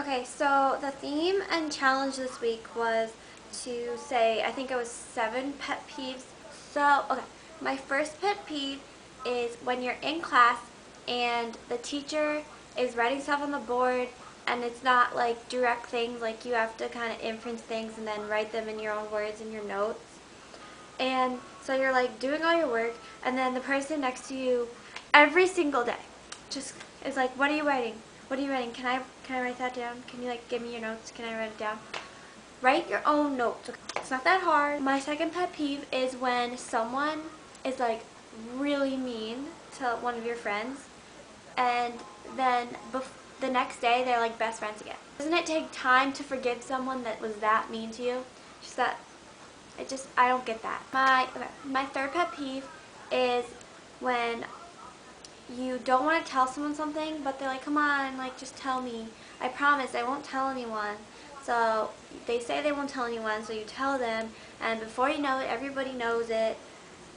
Okay, so the theme and challenge this week was to say, I think it was 7 pet peeves. So, okay, my first pet peeve is when you're in class and the teacher is writing stuff on the board and it's not like direct things, like you have to kind of inference things and then write them in your own words in your notes. And so you're like doing all your work and then the person next to you every single day just is like, what are you writing? What are you writing? Can I write that down? Can you like give me your notes? Can I write it down? Write your own notes. It's not that hard. My second pet peeve is when someone is like really mean to one of your friends and then the next day they're like best friends again. Doesn't it take time to forgive someone that was that mean to you? Just that, I don't get that. My third pet peeve is when you don't want to tell someone something, but they're like, come on, like, just tell me. I promise I won't tell anyone. So they say they won't tell anyone, so you tell them, and before you know it, everybody knows it,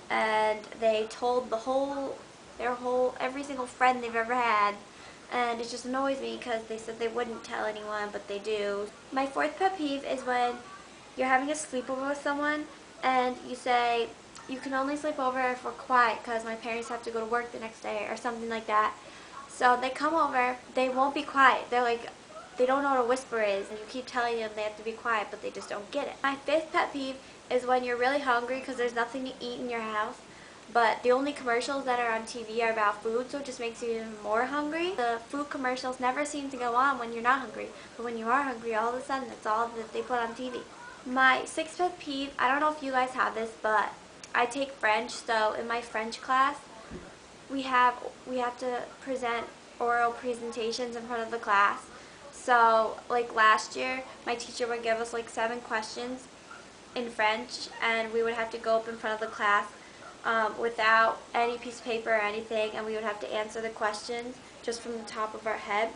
and they told every single friend they've ever had, and it just annoys me because they said they wouldn't tell anyone, but they do. My fourth pet peeve is when you're having a sleepover with someone, and you say, you can only sleep over if we're quiet because my parents have to go to work the next day or something like that. So they come over, they won't be quiet. They're like, they don't know what a whisper is, and you keep telling them they have to be quiet, but they just don't get it. My fifth pet peeve is when you're really hungry because there's nothing to eat in your house, but the only commercials that are on TV are about food, so it just makes you even more hungry. The food commercials never seem to go on when you're not hungry, but when you are hungry, all of a sudden, that's all that they put on TV. My sixth pet peeve, I don't know if you guys have this, but I take French, so in my French class, we have to present oral presentations in front of the class. So, like last year, my teacher would give us like 7 questions in French, and we would have to go up in front of the class without any piece of paper or anything, and we would have to answer the questions just from the top of our head.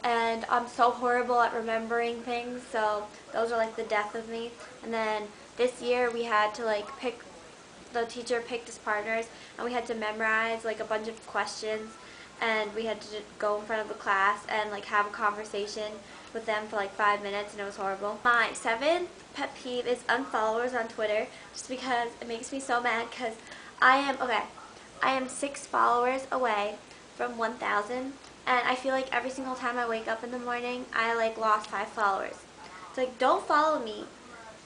And I'm so horrible at remembering things, so those are like the death of me. And then this year we had to like the teacher picked us partners, and we had to memorize like a bunch of questions, and we had to go in front of the class and like have a conversation with them for like 5 minutes, and it was horrible. My seventh pet peeve is unfollowers on Twitter, just because it makes me so mad because I am 6 followers away from 1,000, and I feel like every single time I wake up in the morning, I like lost 5 followers. It's like, don't follow me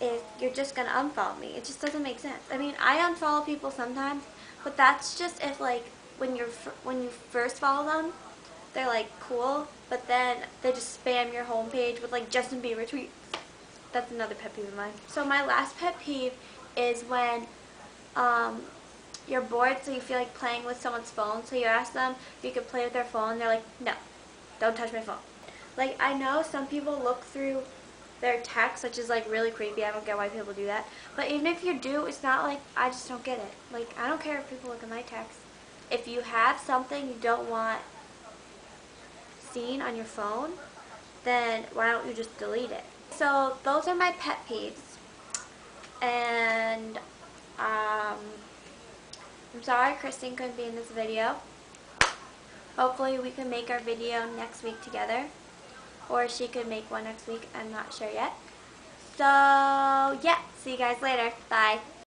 if you're just gonna unfollow me. It just doesn't make sense. I mean, I unfollow people sometimes, but that's just if like when you first follow them, they're like cool, but then they just spam your homepage with like Justin Bieber tweets. That's another pet peeve of mine. So my last pet peeve is when you're bored, so you feel like playing with someone's phone, so you ask them if you could play with their phone, they're like, no, don't touch my phone. Like, I know some people look through their text, which is like really creepy. I don't get why people do that. But even if you do, it's not like, I just don't get it. Like, I don't care if people look at my text. If you have something you don't want seen on your phone, then why don't you just delete it? So those are my pet peeves. And I'm sorry Kristen couldn't be in this video. Hopefully we can make our video next week together. Or she could make one next week. I'm not sure yet. So, yeah. See you guys later. Bye.